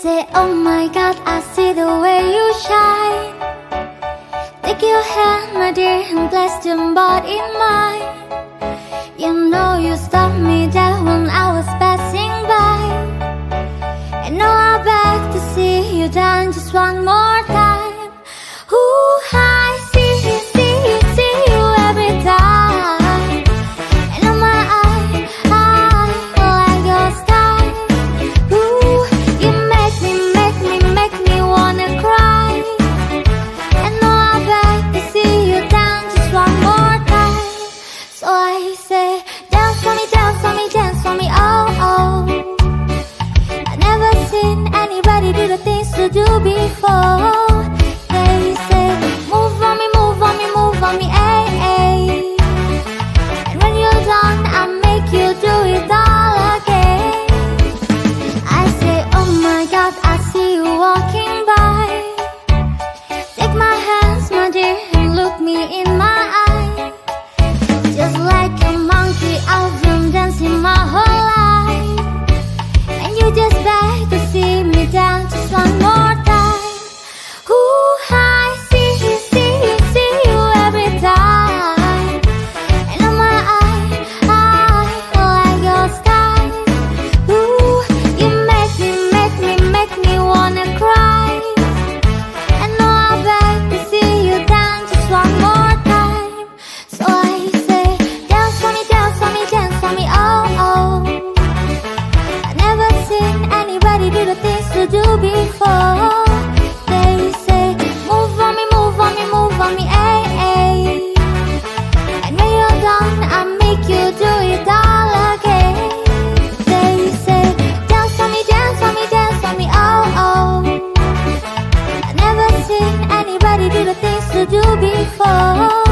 say, oh my God, I see the way you shine. Take your hand, my dear, and place them both in mine. You know you stopped me there when I was passing by. And now I beg to see you done just one more time. Ooh, I see you every time. And on my eye, I like your style. Ooh, you make me wanna cry. And now I beg to see you done just one more time. So I say, dance for me, dance for me, dance for me, oh, oh. I've never seen anybody do the things you do before. They say, move on me, move on me, move on me, ay, ay. And when you're done, I make you do it all again. I say, oh my God, I see you walking by. Take my hands, my dear, and look me in my eye. Just like a monkey, I've been dancing my whole life. And you just beg to see me dance just one more time. Ooh, I see you every time. And on my eye, I like your style. Ooh, you make me wanna cry. And now I beg to see you dance just one more time. So I say, dance for me, dance for me, dance for me, oh, oh. I've never seen anybody do the things you do before. They say, move on me, move on me, move on me, ay, ay. And when you're done, I make you do it all again. They say, dance for me, dance for me, dance for me, oh, oh. I've never seen anybody do the things you do before.